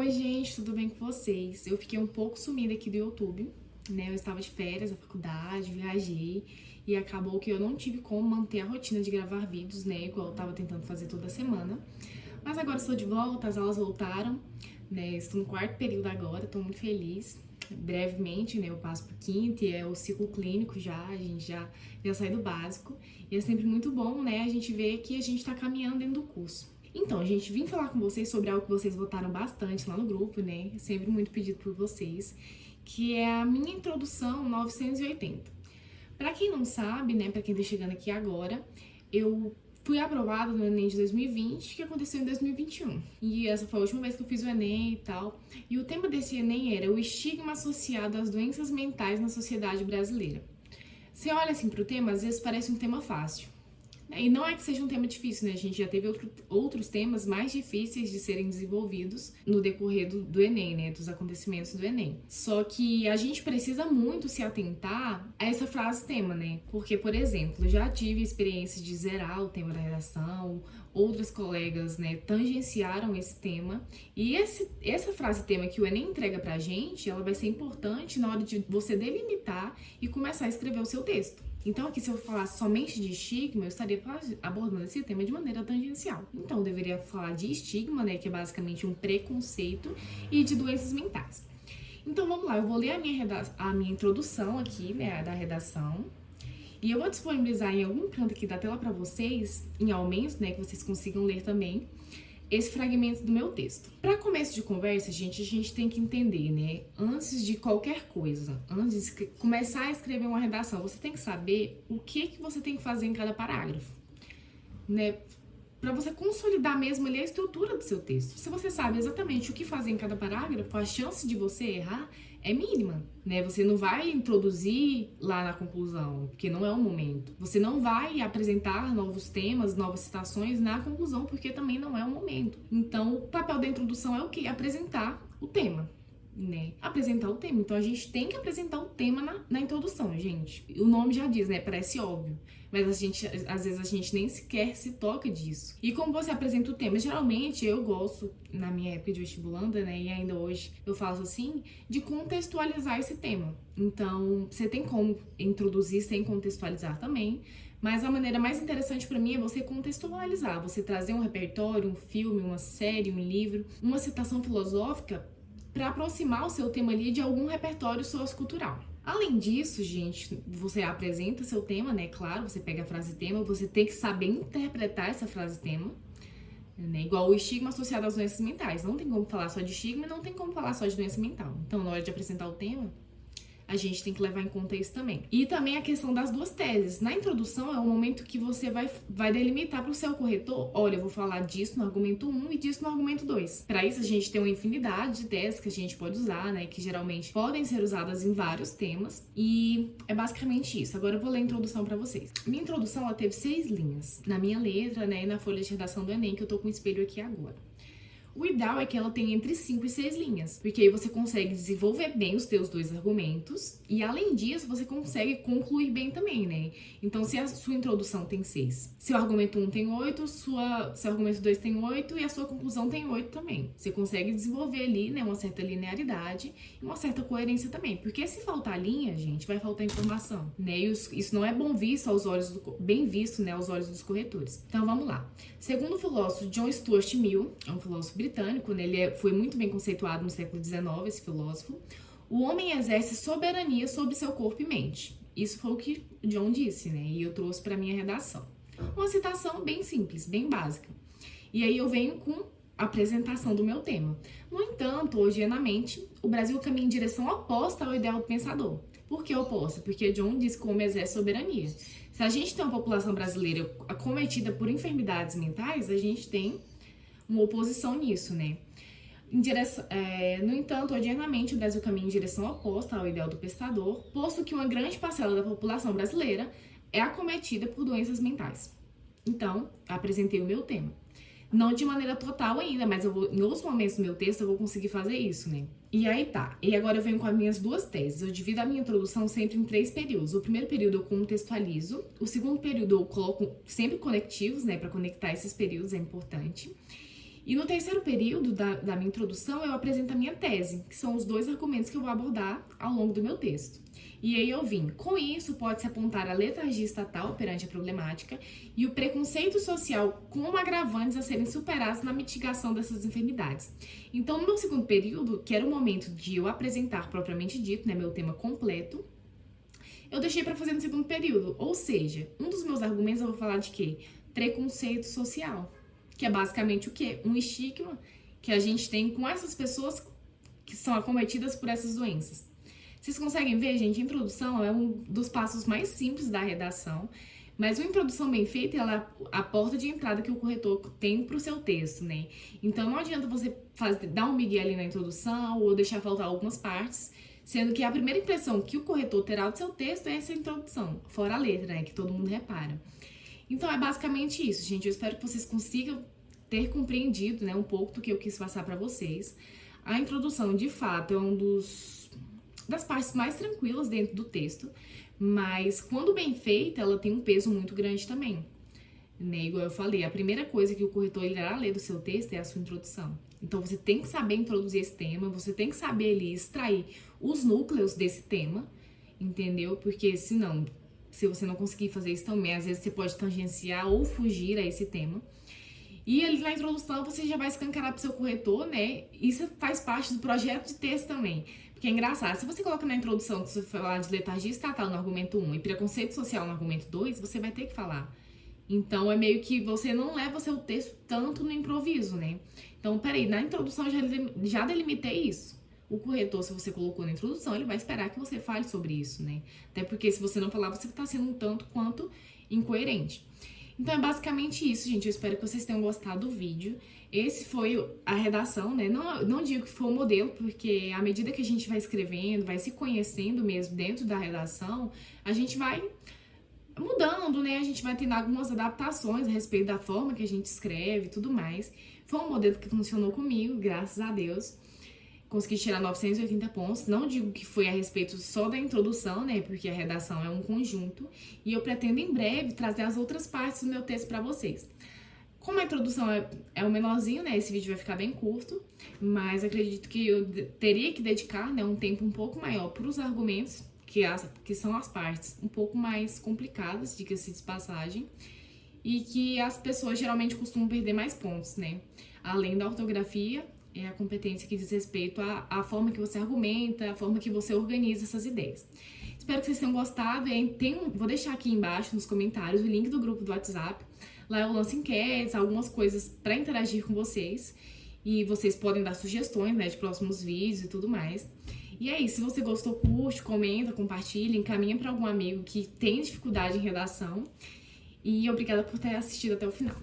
Oi, gente, tudo bem com vocês? Eu fiquei um pouco sumida aqui do YouTube, né? Eu estava de férias da faculdade, viajei e acabou que eu não tive como manter a rotina de gravar vídeos, né? Igual eu tava tentando fazer toda semana. Mas agora estou de volta, as aulas voltaram, né? Estou no quarto período agora, estou muito feliz. Brevemente, né? Eu passo pro quinto e é o ciclo clínico já, a gente já sai do básico. E é sempre muito bom, né? A gente ver que a gente tá caminhando dentro do curso. Então, gente, vim falar com vocês sobre algo que vocês votaram bastante lá no grupo, né? Sempre muito pedido por vocês, que é a minha introdução 980. Pra quem não sabe, né, pra quem tá chegando aqui agora, eu fui aprovada no Enem de 2020, que aconteceu em 2021. E essa foi a última vez que eu fiz o Enem e tal. E o tema desse Enem era o estigma associado às doenças mentais na sociedade brasileira. Você olha assim pro tema, às vezes parece um tema fácil. E não é que seja um tema difícil, né? A gente já teve outros temas mais difíceis de serem desenvolvidos no decorrer do Enem, né? Dos acontecimentos do Enem. Só que a gente precisa muito se atentar a essa frase tema, né? Porque, por exemplo, eu já tive experiência de zerar o tema da redação, outras colegas, né, tangenciaram esse tema. E essa frase tema que o Enem entrega pra gente, ela vai ser importante na hora de você delimitar e começar a escrever o seu texto. Então, aqui, se eu falasse somente de estigma, eu estaria abordando esse tema de maneira tangencial. Então, eu deveria falar de estigma, né, que é basicamente um preconceito, e de doenças mentais. Então, vamos lá, eu vou ler a minha introdução aqui, né, da redação. E eu vou disponibilizar em algum canto aqui da tela para vocês, em aumento, né, que vocês consigam ler também, esse fragmento do meu texto. Para começo de conversa, gente, a gente tem que entender, né? Antes de qualquer coisa, antes de começar a escrever uma redação, você tem que saber o que você tem que fazer em cada parágrafo, né? Para você consolidar mesmo ali a estrutura do seu texto. Se você sabe exatamente o que fazer em cada parágrafo, a chance de você errar é mínima, né? Você não vai introduzir lá na conclusão, porque não é o momento. Você não vai apresentar novos temas, novas citações na conclusão, porque também não é o momento. Então, o papel da introdução é o quê? Apresentar o tema, né? Apresentar o tema. Então, a gente tem que apresentar o tema na introdução, gente. O nome já diz, né? Parece óbvio. Mas às vezes a gente nem sequer se toca disso. E como você apresenta o tema? Geralmente eu gosto, na minha época de vestibulanda, né, e ainda hoje eu faço assim, de contextualizar esse tema. Então, você tem como introduzir sem contextualizar também, mas a maneira mais interessante para mim é você contextualizar, você trazer um repertório, um filme, uma série, um livro, uma citação filosófica para aproximar o seu tema ali de algum repertório sociocultural. Além disso, gente, você apresenta seu tema, né? Claro, você pega a frase tema, você tem que saber interpretar essa frase tema, né? Igual o estigma associado às doenças mentais. Não tem como falar só de estigma e não tem como falar só de doença mental. Então, na hora de apresentar o tema, a gente tem que levar em conta isso também. E também a questão das duas teses. Na introdução é o momento que você vai delimitar para o seu corretor, olha, eu vou falar disso no argumento 1 e disso no argumento 2. Para isso a gente tem uma infinidade de teses que a gente pode usar, né, que geralmente podem ser usadas em vários temas, e é basicamente isso. Agora eu vou ler a introdução para vocês. Minha introdução, ela teve 6 linhas, na minha letra, né, e na folha de redação do Enem, que eu tô com o espelho aqui agora. O ideal é que ela tenha entre 5 e 6 linhas, porque aí você consegue desenvolver bem os teus dois argumentos e, além disso, você consegue concluir bem também, né? Então, se a sua introdução tem 6, seu argumento 1 tem 8, seu argumento 2 tem 8 e a sua conclusão tem 8 também. Você consegue desenvolver ali, né, uma certa linearidade e uma certa coerência também, porque se faltar linha, gente, vai faltar informação, né? E isso não é bem visto, né, aos olhos dos corretores. Então, vamos lá. Segundo o filósofo John Stuart Mill, é um filósofo britânico, né? Ele foi muito bem conceituado no século XIX, esse filósofo. O homem exerce soberania sobre seu corpo e mente. Isso foi o que John disse, né? E eu trouxe para minha redação. Uma citação bem simples, bem básica. E aí eu venho com a apresentação do meu tema. No entanto, hoje na mente, o Brasil caminha em direção oposta ao ideal do pensador. Por que oposta? Porque John diz que o homem exerce soberania. Se a gente tem uma população brasileira acometida por enfermidades mentais, a gente tem uma oposição nisso, né? No entanto, odiernamente, o Brasil caminha em direção oposta ao ideal do pensador, posto que uma grande parcela da população brasileira é acometida por doenças mentais. Então, apresentei o meu tema. Não de maneira total ainda, mas em outros momentos do meu texto eu vou conseguir fazer isso, né? E aí tá. E agora eu venho com as minhas duas teses. Eu divido a minha introdução sempre em 3 períodos. O primeiro período eu contextualizo. O segundo período eu coloco sempre conectivos, né? Pra conectar esses períodos, é importante. E no terceiro período da minha introdução, eu apresento a minha tese, que são os 2 argumentos que eu vou abordar ao longo do meu texto. E aí eu vim, com isso pode-se apontar a letargia estatal perante a problemática e o preconceito social como agravantes a serem superados na mitigação dessas enfermidades. Então, no meu segundo período, que era o momento de eu apresentar propriamente dito, né, meu tema completo, eu deixei para fazer no segundo período. Ou seja, um dos meus argumentos eu vou falar de quê? Preconceito social. Que é basicamente o quê? Um estigma que a gente tem com essas pessoas que são acometidas por essas doenças. Vocês conseguem ver, gente? A introdução é um dos passos mais simples da redação, mas uma introdução bem feita, ela é a porta de entrada que o corretor tem para o seu texto, né? Então não adianta você dar um migué ali na introdução ou deixar faltar algumas partes, sendo que a primeira impressão que o corretor terá do seu texto é essa introdução, fora a letra, né? Que todo mundo repara. Então é basicamente isso, gente. Eu espero que vocês consigam ter compreendido, né, um pouco do que eu quis passar para vocês. A introdução, de fato, é das partes mais tranquilas dentro do texto, mas quando bem feita, ela tem um peso muito grande também. Né? Igual eu falei, a primeira coisa que o corretor irá ler do seu texto é a sua introdução. Então você tem que saber introduzir esse tema, você tem que saber ali extrair os núcleos desse tema, entendeu? Porque senão, se você não conseguir fazer isso também, às vezes você pode tangenciar ou fugir a esse tema. E ali na introdução você já vai escancarar pro seu corretor, né? Isso faz parte do projeto de texto também. Porque é engraçado, se você coloca na introdução que você falar de letargia estatal no argumento 1 e preconceito social no argumento 2, você vai ter que falar. Então, é meio que você não leva seu texto tanto no improviso, né? Então, peraí, na introdução eu já delimitei isso. O corretor, se você colocou na introdução, ele vai esperar que você fale sobre isso, né? Até porque se você não falar, você tá sendo um tanto quanto incoerente. Então, é basicamente isso, gente. Eu espero que vocês tenham gostado do vídeo. Esse foi a redação, né? Não digo que foi o modelo, porque à medida que a gente vai escrevendo, vai se conhecendo mesmo dentro da redação, a gente vai mudando, né? A gente vai tendo algumas adaptações a respeito da forma que a gente escreve e tudo mais. Foi um modelo que funcionou comigo, graças a Deus. Consegui tirar 980 pontos. Não digo que foi a respeito só da introdução, né? Porque a redação é um conjunto. E eu pretendo em breve trazer as outras partes do meu texto para vocês. Como a introdução é o menorzinho, né? Esse vídeo vai ficar bem curto. Mas acredito que eu teria que dedicar, né, um tempo um pouco maior para os argumentos, que são as partes um pouco mais complicadas, diga-se de passagem, e que as pessoas geralmente costumam perder mais pontos, né? Além da ortografia, é a competência que diz respeito à forma que você argumenta, a forma que você organiza essas ideias. Espero que vocês tenham gostado. Vou deixar aqui embaixo nos comentários o link do grupo do WhatsApp. Lá eu lanço enquetes, algumas coisas para interagir com vocês. E vocês podem dar sugestões, né, de próximos vídeos e tudo mais. E é isso, se você gostou, curte, comenta, compartilha, encaminha para algum amigo que tem dificuldade em redação. E obrigada por ter assistido até o final.